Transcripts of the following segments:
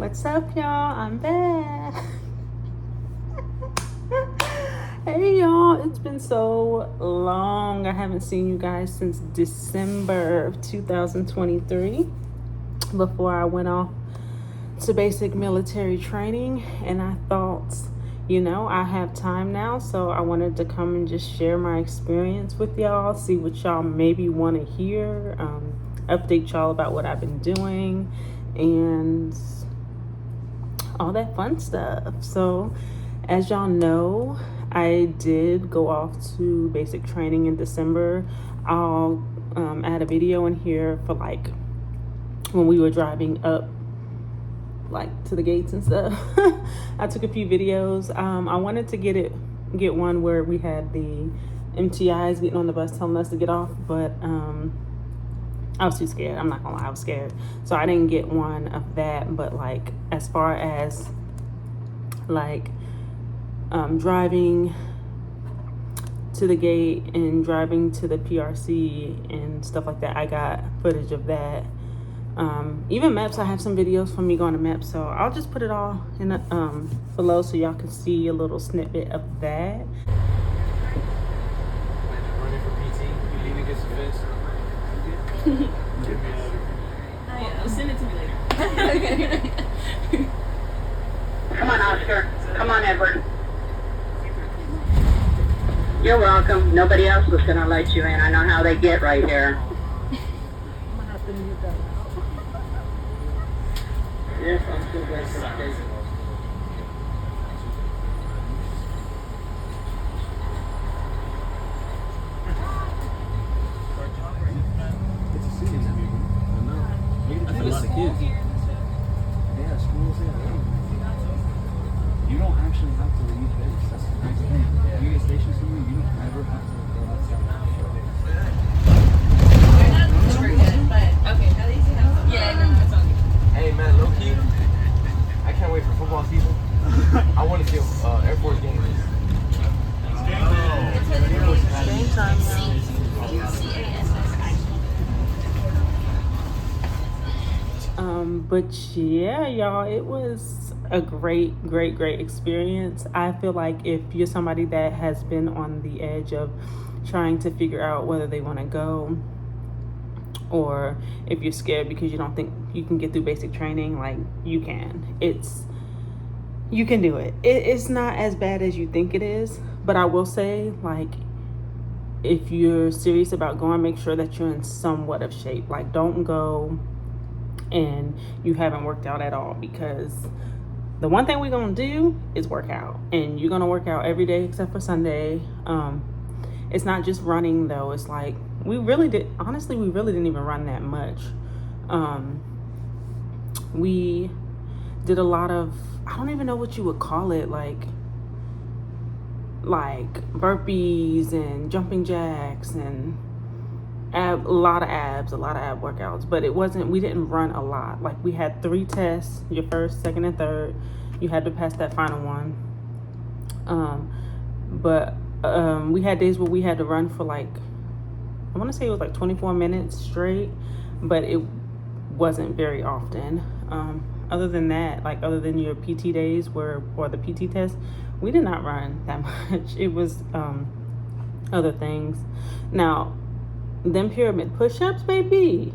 What's up, y'all? I'm back. Hey, y'all. It's been so long. I haven't seen you guys since December of 2023 before I went off to basic military training. And I thought, I have time now, so I wanted to come and just share my experience with y'all, see what y'all maybe want to hear, update y'all about what I've been doing, and all that fun stuff. So as y'all know, I did go off to basic training in December. I'll add a video in here for like when we were driving up like to the gates and stuff. I took a few videos. I wanted to get one where we had the MTIs getting on the bus telling us to get off, but I was too scared. I'm not gonna lie, I was scared. So I didn't get one of that. But like as far as like driving to the gate and driving to the PRC and stuff like that, I got footage of that. Even maps, I have some videos from me going to maps, so I'll just put it all in the, below so y'all can see a little snippet of that. Running for PT, you leave against the fence. Send it to me later. Okay. Come on, Oscar. Come on, Edward. You're welcome. Nobody else was going to let you in. I know how they get right here. Yes, I'm still glad for the case. It's a city now. I know. That's a lot of kids. Yeah, schools, yeah. You don't actually have to leave base. That's the nice thing. You get stationed somewhere, you don't ever have to go outside. We're not super good, but okay, at least you have some. Yeah, no, it's all good. Hey man, low key, I can't wait for football season. I want to see Air Force games. Game time now. But yeah, y'all, it was a great experience. I feel like if you're somebody that has been on the edge of trying to figure out whether they want to go, or if you're scared because you don't think you can get through basic training, like you can. You can do it. It's not as bad as you think it is, but I will say, like, if you're serious about going, make sure that you're in somewhat of shape. Like, don't go and you haven't worked out at all, because the one thing we're gonna do is work out, and you're gonna work out every day except for Sunday. It's not just running though. It's like we really didn't even run that much. We did a lot of, I don't even know what you would call it, like burpees and jumping jacks and a lot of ab workouts. But we didn't run a lot. Like, we had 3 tests, your first, second, and third. You had to pass that final one. But we had days where we had to run for like, I want to say it was like 24 minutes straight, but it wasn't very often. Other than that, like other than your PT days or the PT test, we did not run that much. It was other things. Now, them pyramid push-ups, baby.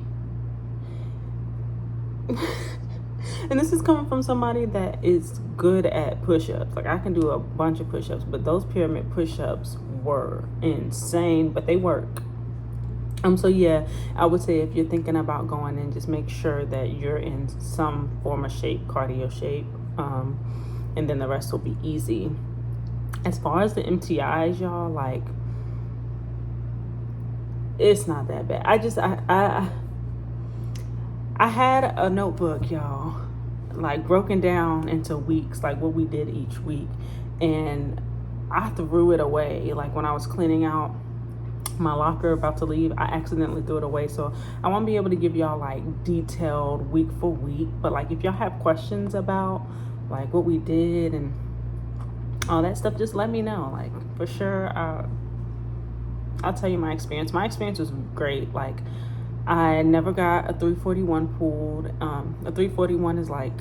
And this is coming from somebody that is good at push-ups. Like, I can do a bunch of push-ups, but those pyramid push-ups were insane, but they work. So yeah, I would say if you're thinking about going in, just make sure that you're in some form of shape, cardio shape, and then the rest will be easy. As far as the MTIs, y'all, like, it's not that bad. I had a notebook, y'all, like broken down into weeks, like what we did each week, and I threw it away. Like, when I was cleaning out my locker about to leave, I accidentally threw it away. So I won't be able to give y'all like detailed week for week, but like if y'all have questions about like what we did and all that stuff, just let me know. Like, for sure, I'll tell you my experience. My experience was great. Like, I never got a 341 pulled. A 341 is like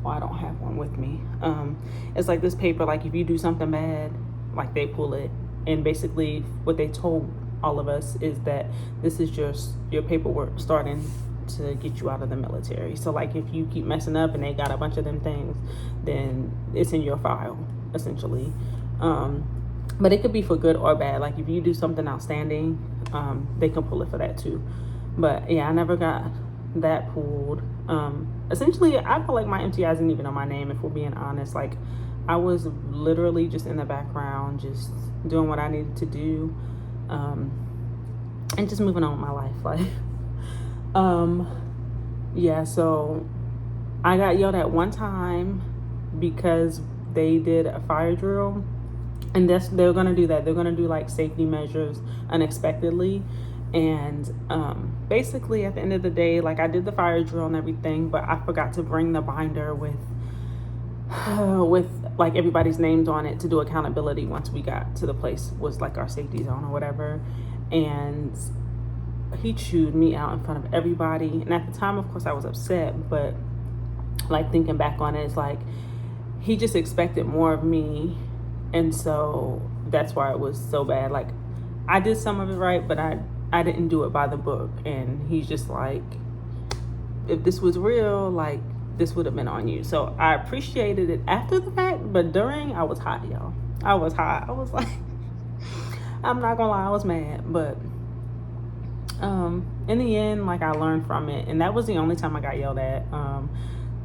well, I don't have one with me. It's like this paper, like if you do something bad, like they pull it. And basically what they told all of us is that this is just your paperwork starting to get you out of the military. So like if you keep messing up and they got a bunch of them things, then it's in your file essentially. But it could be for good or bad. Like if you do something outstanding, they can pull it for that too. But yeah, I never got that pulled. Essentially I feel like my MTI isn't even on my name, if we're being honest. Like I was literally just in the background, just doing what I needed to do, and just moving on with my life. Like yeah, so I got yelled at one time because they did a fire drill, and they're gonna do that. They're gonna do like safety measures unexpectedly. And basically at the end of the day, like I did the fire drill and everything, but I forgot to bring the binder with like everybody's names on it to do accountability once we got to the place, was like our safety zone or whatever. And he chewed me out in front of everybody. And at the time, of course, I was upset, but like thinking back on it, it's like he just expected more of me. And so that's why it was so bad. Like I did some of it right, but I didn't do it by the book. And he's just like, if this was real, like this would have been on you. So I appreciated it after the fact, but during, I was hot, y'all. I was hot. I was like, I'm not gonna lie, I was mad. But in the end, like I learned from it, and that was the only time I got yelled at.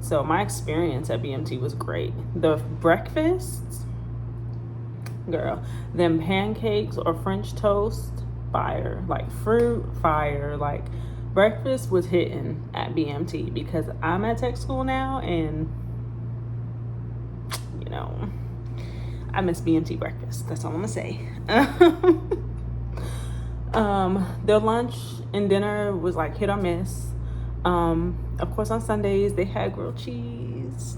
So my experience at BMT was great. The breakfasts, girl, them pancakes or French toast, fire. Like fruit, fire. Like breakfast was hitting at BMT, because I'm at tech school now, and you know, I miss BMT breakfast. That's all I'm gonna say. Their lunch and dinner was like hit or miss. Of course, on Sundays they had grilled cheese.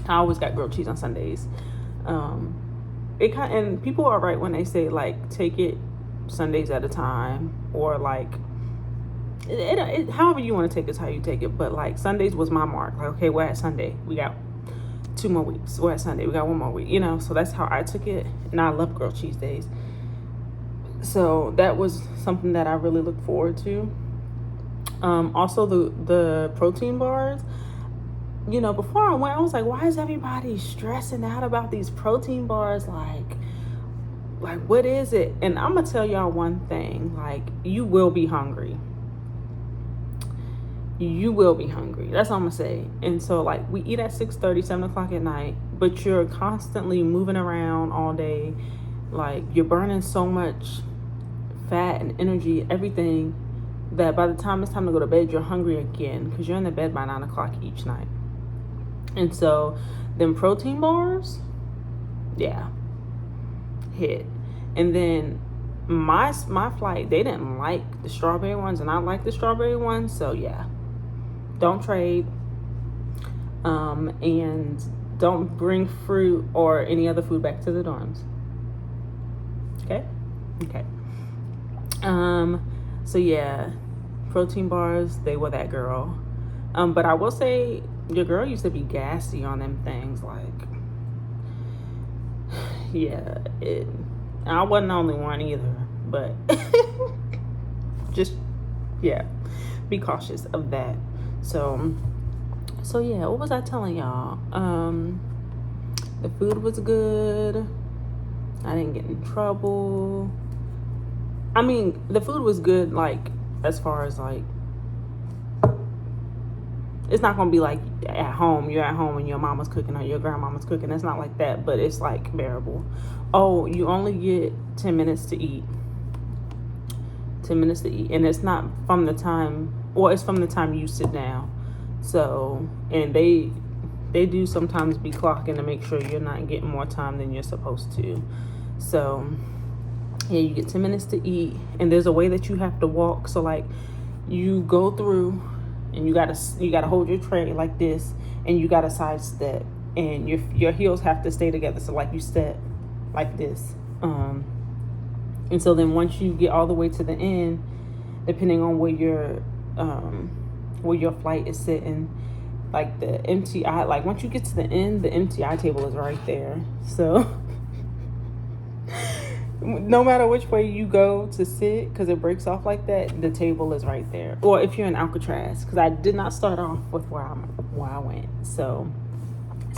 I always got grilled cheese on Sundays. And people are right when they say like take it Sundays at a time, or like however you want to take is how you take it. But like Sundays was my mark. Like, okay, we're at Sunday, we got 2 more weeks. We're at Sunday, we got 1 more week, you know. So that's how I took it. And I love grilled cheese days, so that was something that I really look forward to. Also the protein bars, you know, before I went, I was like, why is everybody stressing out about these protein bars? Like what is it? And I'm gonna tell y'all one thing, like you will be hungry. You will be hungry. That's all I'm gonna say. And so like we eat at 6:30, 7 o'clock at night, but you're constantly moving around all day. Like you're burning so much fat and energy, everything, that by the time it's time to go to bed, you're hungry again, because you're in the bed by 9 o'clock each night. And so them protein bars, yeah, hit. And then my flight, they didn't like the strawberry ones, and I like the strawberry ones. So yeah, don't trade. And don't bring fruit or any other food back to the dorms. Okay. So yeah, protein bars, they were that girl. But I will say your girl used to be gassy on them things. Like, yeah, I wasn't the only one either, but just, yeah, be cautious of that. So yeah, what was I telling y'all? The food was good. I didn't get in trouble. I mean, the food was good, like, as far as, like, it's not gonna be like at home, you're at home and your mama's cooking or your grandmama's cooking. It's not like that, but it's like bearable. Oh, you only get 10 minutes to eat. 10 minutes to eat. And it's not from the time, or it's from the time you sit down. So, and they do sometimes be clocking to make sure you're not getting more time than you're supposed to. So yeah, you get 10 minutes to eat, and there's a way that you have to walk. So like you go through, and you gotta hold your tray like this, and you gotta sidestep, and your heels have to stay together. So like you step like this, and so then once you get all the way to the end, depending on where your flight is sitting, like the MTI, like once you get to the end, the MTI table is right there. So no matter which way you go to sit, because it breaks off like that, the table is right there. Or if you're in Alcatraz, because I did not start off with where I went. So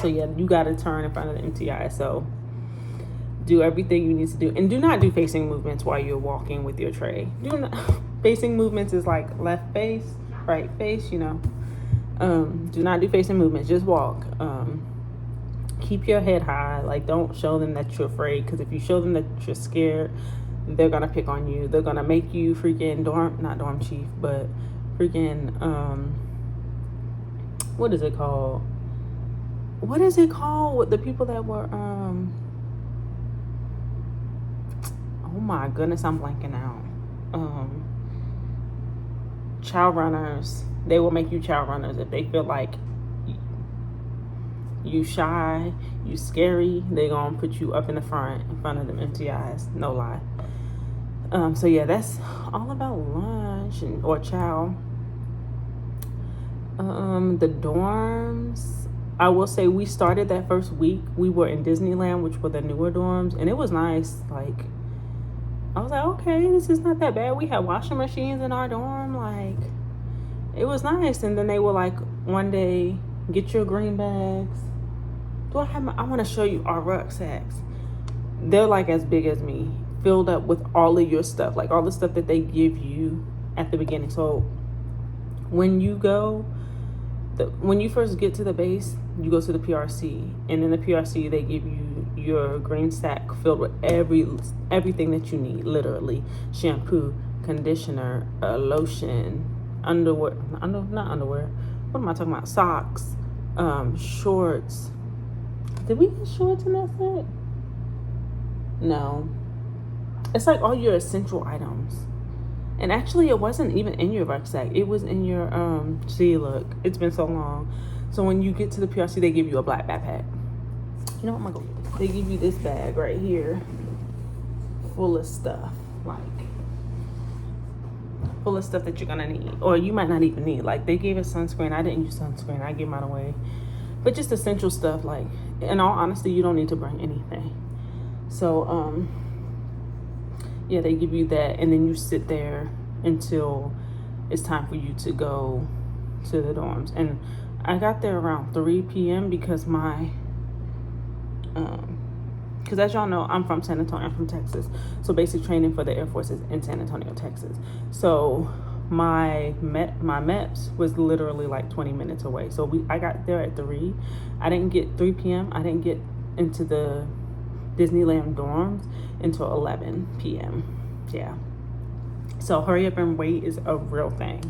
yeah, you got to turn in front of the MTI. So do everything you need to do, and do not do facing movements while you're walking with your tray. Do not. Facing movements is like left face, right face. You know. Do not do facing movements. Just walk. Keep your head high. Like, don't show them that you're afraid, because if you show them that you're scared, they're gonna pick on you. They're gonna make you freaking not dorm chief, but freaking what is it called? What is it called with the people that were oh my goodness, I'm blanking out. Child runners. They will make you child runners if they feel like you shy, you scary. They gonna put you up in the front of them MTIs. No lie. So yeah, that's all about lunch or chow. The dorms, I will say, we started that first week. We were in Disneyland, which were the newer dorms, and it was nice. Like, I was like, okay, this is not that bad. We had washing machines in our dorm. Like, it was nice. And then they were like, one day, get your green bags. I want to show you our rucksacks. They're like as big as me, filled up with all of your stuff, like all the stuff that they give you at the beginning. So when you first get to the base, you go to the PRC, and in the PRC they give you your green sack filled with everything that you need, literally: shampoo, conditioner, lotion, underwear, not underwear. What am I talking about? Socks, shorts. Did we get shorts in that set? No. It's like all your essential items. And actually, it wasn't even in your rucksack. It was in your, see, look, it's been so long. So when you get to the PRC, they give you a black backpack. You know what, I'm gonna go. They give you this bag right here, full of stuff, full of stuff that you're gonna need, or you might not even need. Like, they gave us sunscreen. I didn't use sunscreen. I gave mine away. But just essential stuff. Like, in all honesty, you don't need to bring anything. So, yeah, they give you that, and then you sit there until it's time for you to go to the dorms. And I got there around 3 p.m. because because as y'all know, I'm from San Antonio. I'm from Texas. So basic training for the Air Force is in San Antonio, Texas. So my MEPS was literally like 20 minutes away. So I got there at 3. I didn't get 3 p.m. I didn't get into the Disneyland dorms until 11 p.m. Yeah. So hurry up and wait is a real thing.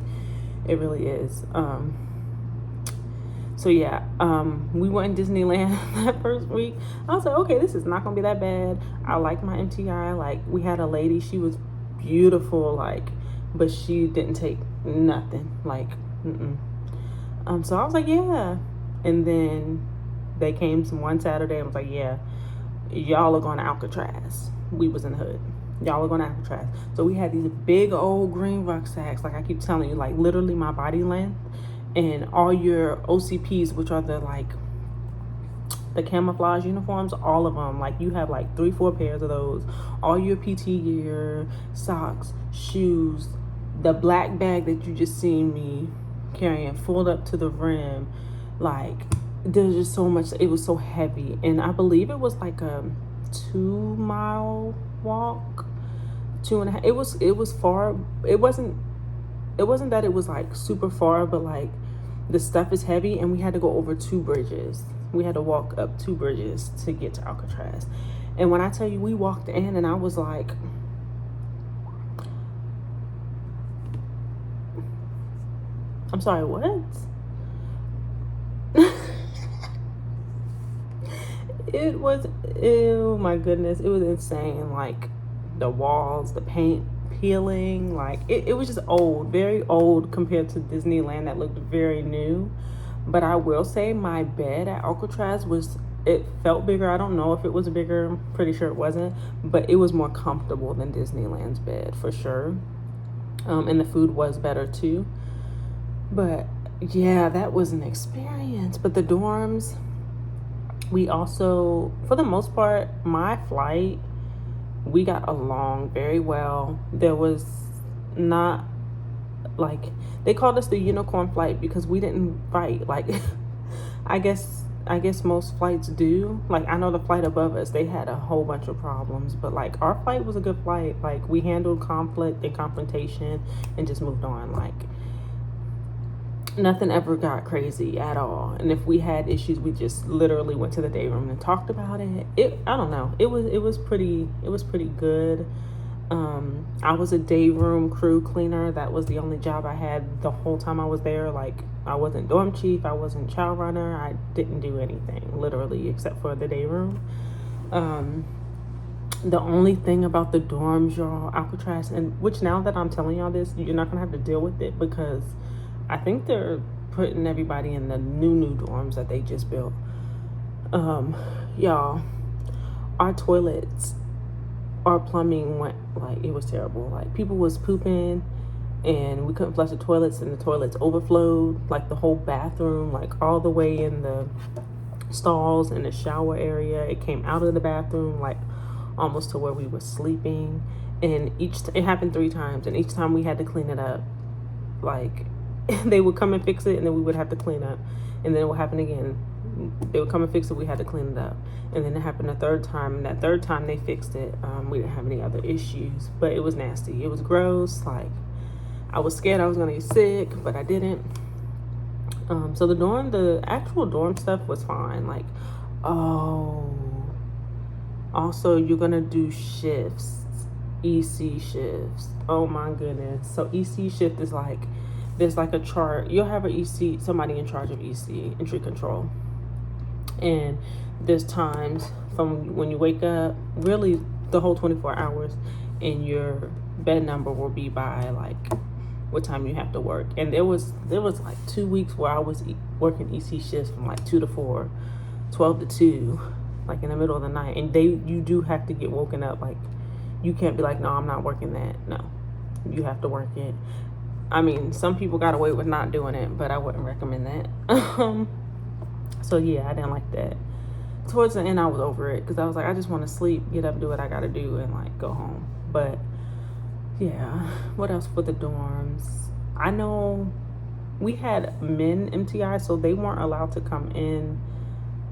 It really is. So yeah, we went in Disneyland that first week. I was like, okay, this is not gonna be that bad. I like my MTI. Like, we had a lady, she was beautiful, like, but she didn't take nothing. Like, so I was like, yeah. And then they came one Saturday and was like, yeah, y'all are going to Alcatraz. We was in the hood. Y'all are going to Alcatraz. So we had these big old green rucksacks. Like I keep telling you, like literally my body length, and all your OCPs, which are the camouflage uniforms, all of them. Like you have like 3-4 pairs of those. All your PT gear, socks, shoes, the black bag that you just seen me carrying, full up to the rim. Like, there's just so much. It was so heavy, and I believe it was like a 2-mile walk, 2.5. It was far. It wasn't that it was like super far, but like the stuff is heavy, and we had to go over 2 bridges. We had to walk up 2 bridges to get to Alcatraz. And when I tell you, we walked in, and I was like, I'm sorry, what? It was, oh my goodness, it was insane. Like the walls, the paint peeling, like it was just old, very old compared to Disneyland that looked very new. But I will say my bed at Alcatraz it felt bigger. I don't know if it was bigger, I'm pretty sure it wasn't, but it was more comfortable than Disneyland's bed for sure. And the food was better too. But yeah, that was an experience. But the dorms, we also, for the most part, my flight, we got along very well. There was not, like, they called us the unicorn flight because we didn't fight. Like, I guess most flights do. Like, I know the flight above us, they had a whole bunch of problems, but like our flight was a good flight. Like, we handled conflict and confrontation and just moved on. Like, nothing ever got crazy at all. And if we had issues, we just literally went to the day room and talked about it. I don't know, it was pretty good. I was a day room crew cleaner. That was the only job I had the whole time I was there. Like, I wasn't dorm chief, I wasn't chow runner, I didn't do anything literally except for the day room. The only thing about the dorms, y'all, Alcatraz, and which now that I'm telling y'all this, you're not gonna have to deal with it because I think they're putting everybody in the new dorms that they just built. Y'all, our toilets, our plumbing went, like, it was terrible. Like, people was pooping and we couldn't flush the toilets, and the toilets overflowed, like the whole bathroom, like all the way in the stalls in the shower area. It came out of the bathroom, like almost to where we were sleeping. And it happened 3 times, and each time we had to clean it up. Like, they would come and fix it, and then we would have to clean up, and then it would happen again. They would come and fix it, we had to clean it up, and then it happened a 3rd time, and that 3rd time they fixed it. We didn't have any other issues, but it was nasty, it was gross. Like, I was scared I was gonna get sick, but I didn't. So the actual dorm stuff was fine. Like, oh, also you're gonna do shifts, EC shifts. Oh my goodness. So EC shift is like, there's like a chart. You'll have an EC, somebody in charge of EC, entry control. And there's times from when you wake up, really the whole 24 hours, and your bed number will be by like what time you have to work. And there was like 2 weeks where I was working EC shifts from like 2 to 4, 12 to 2, like in the middle of the night. And you do have to get woken up. Like, you can't be like, no, I'm not working that. No, you have to work it. I mean, some people got away with not doing it, but I wouldn't recommend that. So yeah, I didn't like that. Towards the end, I was over it because I was like, I just want to sleep, get up, do what I got to do, and like go home. But yeah, what else for the dorms? I know we had men MTI, so they weren't allowed to come in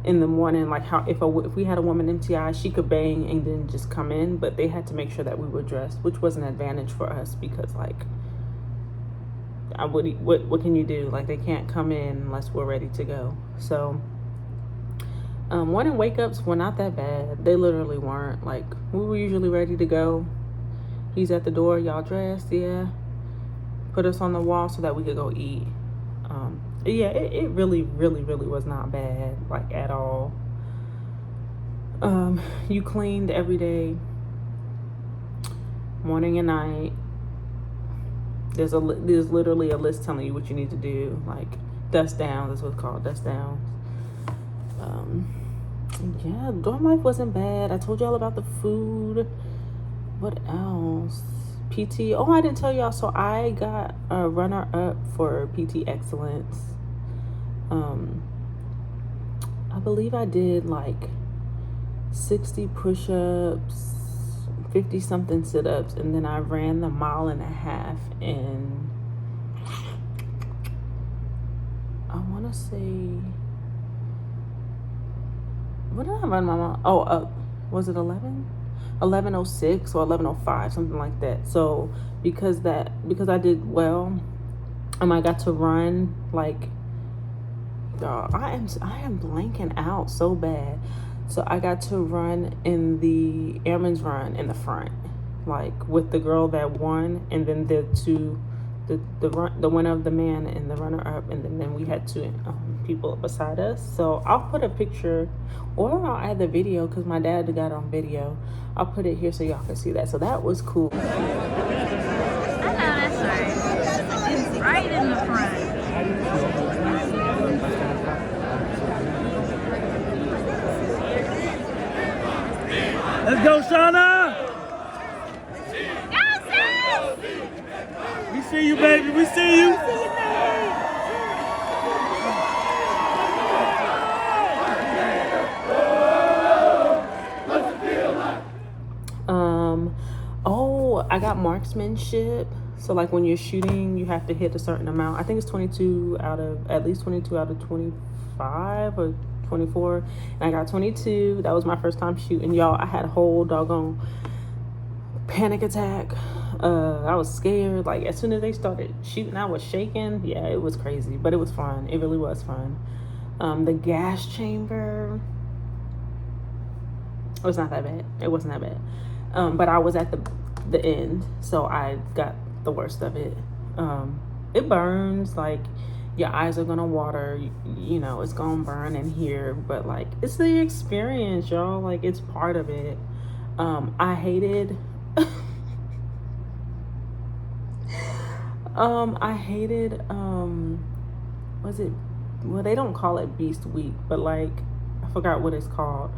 the morning. Like, how if we had a woman MTI, she could bang and then just come in, but they had to make sure that we were dressed, which was an advantage for us because, like, what can you do? Like, they can't come in unless we're ready to go. So morning wake ups were not that bad. They literally weren't. Like, we were usually ready to go. He's at the door, y'all dressed? Yeah. Put us on the wall so that we could go eat. Yeah, it really was not bad, like, at all. You cleaned every day, morning and night. There's literally a list telling you what you need to do, like dust down. That's what it's called, dust downs. Yeah, dorm life wasn't bad. I told y'all about the food. What else? PT. Oh, I didn't tell y'all. So I got a runner-up for PT Excellence. I believe I did like 60 push-ups, 50 something sit-ups, and then I ran the 1.5 miles in, I want to say, what did I run my mile? Oh, was it 11:06 or 11:05, something like that. So because I did well, I got to run like, I am blanking out so bad. So I got to run in the airman's run in the front, like with the girl that won, and then the winner of the man and the runner up, and then we had 2 people beside us. So I'll put a picture, or I'll add the video because my dad got on video. I'll put it here so y'all can see that. So that was cool. I know that's right. It's right in the front. Let's go, Shauna! Go, Sis! We see you, baby. We see you. got marksmanship. So like when you're shooting, you have to hit a certain amount. I think it's 22 out of, at least 22 out of 25 or 24. And I got 22. That was my first time shooting. Y'all, I had a whole doggone panic attack. I was scared. Like as soon as they started shooting, I was shaking. Yeah, it was crazy, but it was fun. It really was fun. The gas chamber, it was not that bad. It wasn't that bad. But I was at the end, so I got the worst of it. It burns, like your eyes are gonna water, you know, it's gonna burn in here, but like it's the experience, y'all. Like it's part of it. I hated was it, well, they don't call it Beast Week, but like I forgot what it's called,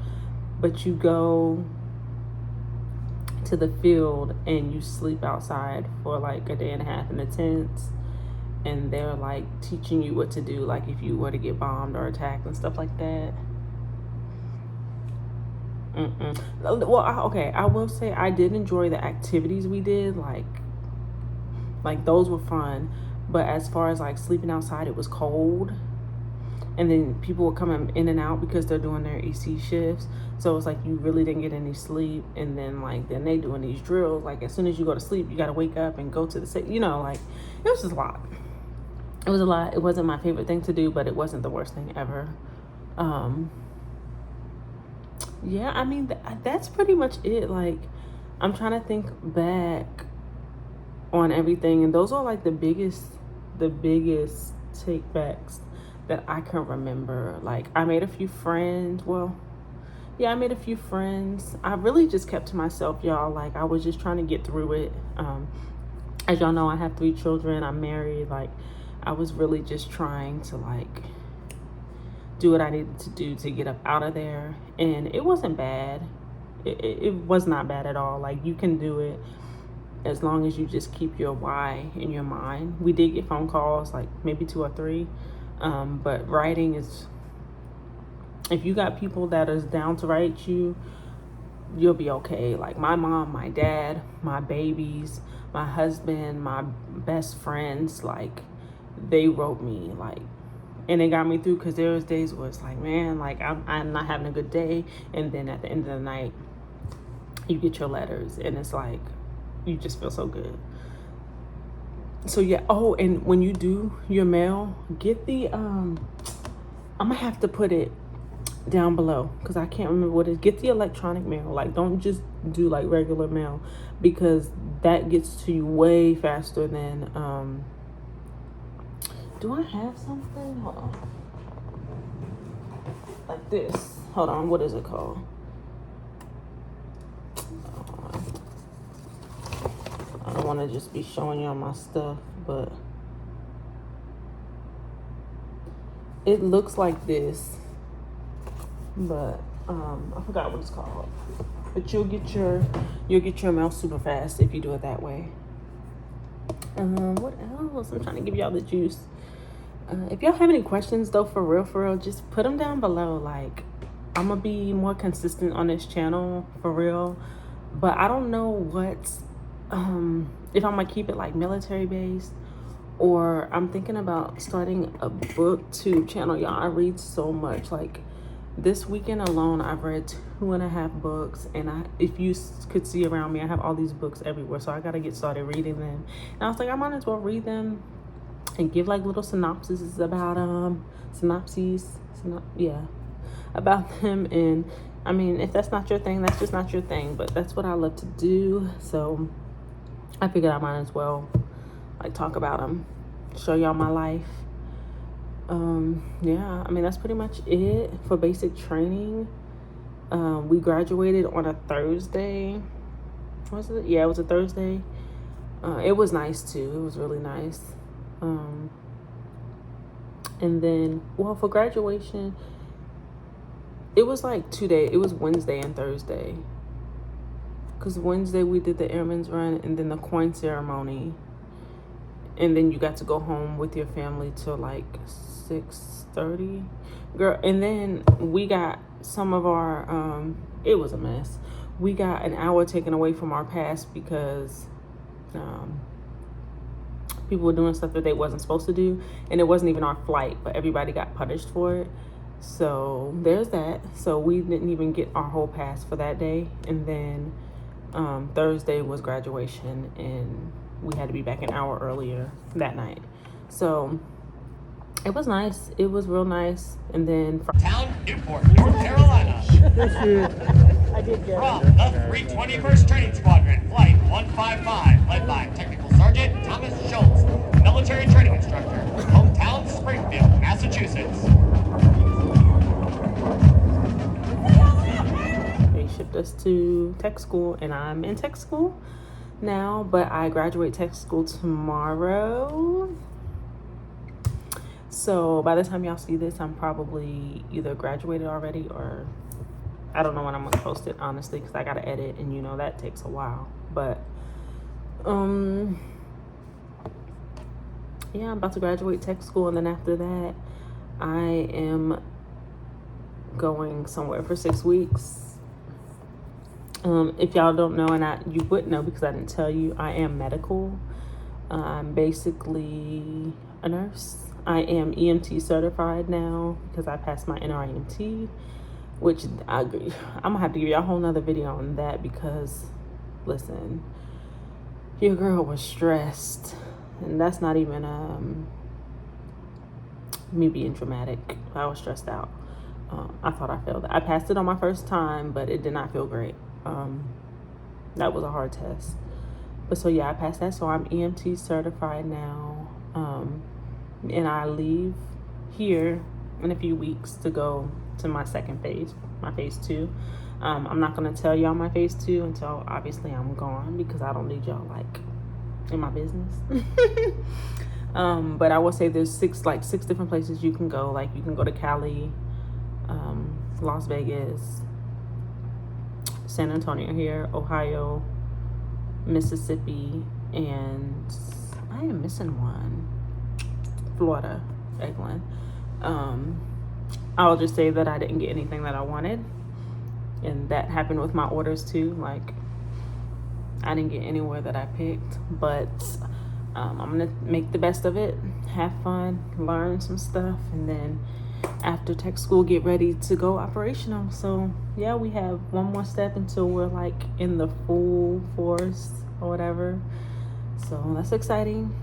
but you go to the field and you sleep outside for like a day and a half in the tents, and they're like teaching you what to do, like if you were to get bombed or attacked and stuff like that. Well, okay, I will say I did enjoy the activities we did, like those were fun, but as far as like sleeping outside, it was cold, and then people were coming in and out because they're doing their EC shifts, so it's like you really didn't get any sleep. And then they doing these drills, like as soon as you go to sleep you got to wake up and go to the, you know, like it was just a lot. It was a lot. It wasn't my favorite thing to do, but it wasn't the worst thing ever. Yeah, I mean that's pretty much it. Like I'm trying to think back on everything, and those are like the biggest take backs that I can remember. Like I made a few friends. Well, yeah, I made a few friends. I really just kept to myself, y'all. Like I was just trying to get through it. As y'all know, I have 3 children. I'm married. Like I was really just trying to like do what I needed to do to get up out of there, and it wasn't bad. It was not bad at all. Like you can do it as long as you just keep your why in your mind. We did get phone calls, like maybe 2 or 3, but writing is, if you got people that is down to write you, you'll be okay. Like my mom, my dad, my babies, my husband, my best friends, like they wrote me, like, and it got me through, because there was days where it's like, man, like I'm not having a good day, and then at the end of the night you get your letters and it's like you just feel so good. So yeah. Oh, and when you do your mail, get the I'm gonna have to put it down below because I can't remember what it is. Get the electronic mail. Like don't just do like regular mail, because that gets to you way faster than do I have something? Hold on. Like this. Hold on. What is it called? I don't want to just be showing y'all my stuff, but it looks like this. But I forgot what it's called. But you'll get your mail super fast if you do it that way. What else? I'm trying to give y'all the juice. If y'all have any questions though, for real, just put them down below. Like I'm gonna be more consistent on this channel for real, but I don't know what's if I'm gonna keep it like military based, or I'm thinking about starting a booktube channel. Y'all, I read so much. Like this weekend alone I've read 2.5 books, and if you could see around me, I have all these books everywhere, so I gotta get started reading them. And I was like, I might as well read them and give like little synopses about about them. And I mean, if that's not your thing, that's just not your thing, but that's what I love to do. So I figured I might as well like talk about them, show y'all my life. Yeah, I mean that's pretty much it for basic training. We graduated on a Thursday. Was it? Yeah, it was a Thursday. It was nice too. It was really nice. And then, well, for graduation, it was like 2 days. It was Wednesday and Thursday. Because Wednesday we did the airman's run and then the coin ceremony. And then you got to go home with your family till like 6:30. Girl, and then we got some of our, it was a mess. We got an hour taken away from our pass because people were doing stuff that they wasn't supposed to do, and it wasn't even our flight, but everybody got punished for it. So there's that. So we didn't even get our whole pass for that day. And then Thursday was graduation, and we had to be back an hour earlier that night. So it was nice. It was real nice. And then Town, Newport, North Carolina. I did get From the 321st Training Squadron, Flight 155, led by Technical Sergeant Thomas Schultz, military training instructor, hometown Springfield, Massachusetts. They shipped us to tech school, and I'm in tech school now, but I graduate tech school tomorrow. So by the time y'all see this, I'm probably either graduated already, or I don't know when I'm gonna post it, honestly, because I gotta edit, and you know that takes a while. But yeah, I'm about to graduate tech school, and then after that I am going somewhere for 6 weeks. If y'all don't know, and you wouldn't know because I didn't tell you, I am medical. I'm basically a nurse. I am EMT certified now because I passed my NREMT, which I'm gonna have to give you a whole nother video on that, because listen, your girl was stressed, and that's not even me being dramatic. I was stressed out. I thought I failed. I passed it on my first time, but it did not feel great. That was a hard test. But so yeah, I passed that. So I'm EMT certified now. And I leave here in a few weeks to go to my second phase, my phase 2. I'm not gonna tell y'all my phase 2 until obviously I'm gone, because I don't need y'all like in my business. But I will say there's six different places you can go. Like you can go to Cali, Las Vegas, San Antonio here, Ohio, Mississippi, and I am missing one, Florida, Eglin. I'll just say that I didn't get anything that I wanted, and that happened with my orders too. Like I didn't get anywhere that I picked, but I'm gonna make the best of it, have fun, learn some stuff, and then after tech school get ready to go operational. So yeah, we have one more step until we're like in the full force or whatever, so that's exciting.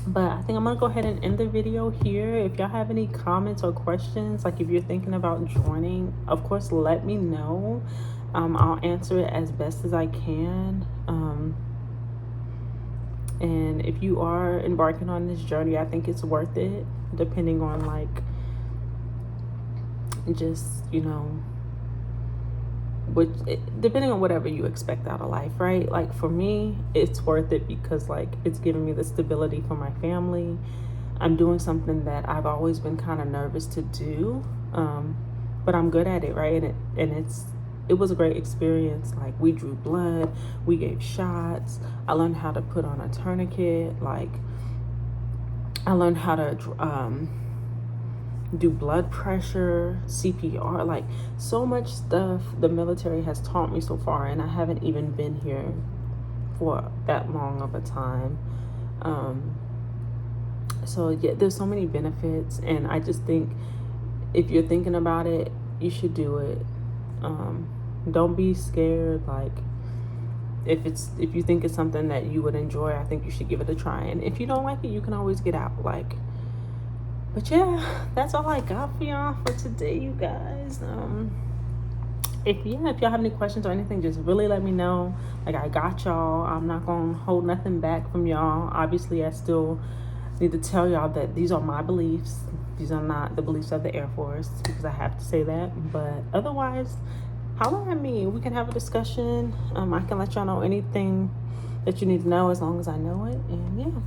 But I think I'm gonna go ahead and end the video here. If y'all have any comments or questions, like if you're thinking about joining, of course let me know. I'll answer it as best as I can. And if you are embarking on this journey, I think it's worth it, depending on like just, you know, depending on whatever you expect out of life, right? Like for me, it's worth it because like it's giving me the stability for my family. I'm doing something that I've always been kind of nervous to do, but I'm good at it, right? And it was a great experience. Like we drew blood, we gave shots, I learned how to put on a tourniquet, like I learned how to do blood pressure, CPR, like so much stuff the military has taught me so far, and I haven't even been here for that long of a time. So yeah, there's so many benefits, and I just think if you're thinking about it, you should do it. Don't be scared. Like if you think it's something that you would enjoy, I think you should give it a try, and if you don't like it, you can always get out. Like, but yeah, that's all I got for y'all for today, you guys. If y'all have any questions or anything, just really let me know. Like I got y'all. I'm not gonna hold nothing back from y'all. Obviously I still need to tell y'all that these are my beliefs. These are not the beliefs of the Air Force, because I have to say that. But otherwise, holler at me. We can have a discussion. I can let y'all know anything that you need to know as long as I know it. And yeah.